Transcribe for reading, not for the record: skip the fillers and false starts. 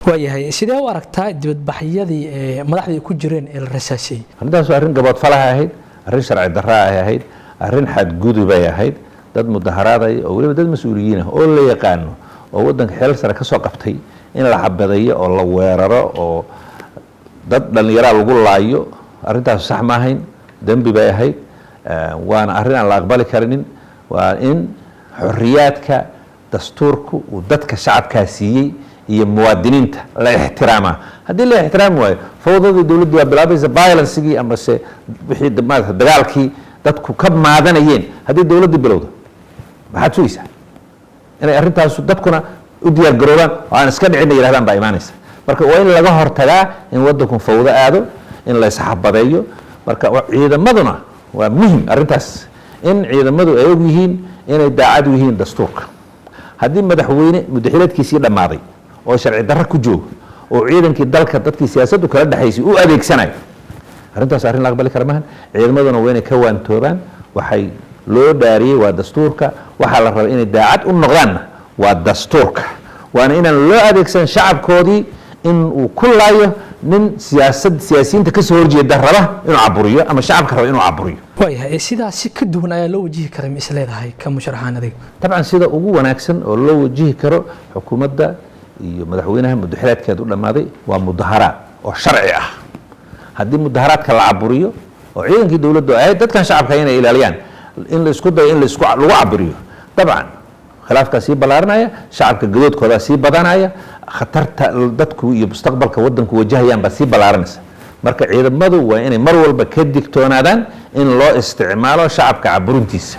waayahay sidee u aragtaa dibadbaxyadii madaxdii ku jireen ee la rasaasay arrintaas arrin gabood falaha ahayd arrin sharci darro ah ahayd arrin xadgudub ay ahayd dad mudaharaaday oo waliba dad mas'uuliyiin ah oo la yaqaano oo wadanka xeel sare ka soo qabtay in la xabadeeyo oo la weeraro oo dad dhalinyaro lagu laayo arrintaas sax ma ahayn dambi bay ahayd waana arrin aan la aqbali karinin waa in xorriyaadka dastuurku uu dadka shacabka siiyay iyo muwaadiniinta la ixtiraama haddii la ixtiraam waayo fawdadii dawladdu waa bilaabaysa violencegii ama se wixii dagaalkii dadku ka maadanayeen haddii dawladdu bilowdo maxaad sugaysaa inay arrintaas dadkuna u diyaar garoobaan oo aan iska dhicin yiraahdaan baa imaanaysa marka waa in laga hortagaa in wadanku fawdo aado in la isxabadeeyo marka ciidamaduna waa muhiim arrintaas in ciidamadu ay og yihiin inay daacad u yihiin dastuurka haddii madaxweyne mudaxileedkiisii dhammaaday oo sharci darro ku joogo oo ciidankii dalka dadkii siyaasaddu kala dhaxaysay u adeegsanayo arrintaas arrin la aqbali kara maahan ciidamaduna waa inay ka waantoobaan waxay loo dhaariyey waa dastuurka waxaa la rabaa inay daacad u noqdaanna waa dastuurka waana inaan loo adeegsan shacabkoodii in uu ku laayo nin siyaasiyiinta ka soo horjeeda raba inuu caburiyo ama shacabka raba inuu caburiyo waayahay sidaas si ka duwan ayaa loo wajihi karay ma is leedahay ka musharaxaan adiga dabcan sida ugu wanaagsan oo loo wajihi karo xukuumadda iyo madaxweynaha mudaxileedkeed u dhammaaday waa mudaharaad oo sharci ah haddii mudaharaadka la caburiyo oo ciidankii dawladdu ay dadkan shacabka inay ilaaliyaan in la isku dayo in lagu caburiyo dabcan khilaafkaa sii ballaaranaya shacabka gadoodkoodaa sii badanaya khatarta dadku iyo mustaqbalka wadanku wajahayaan baa sii ballaaranaysa marka ciidamadu waa inay mar walba ka digtoonaadaan in loo isticmaalo shacabka caburintiisa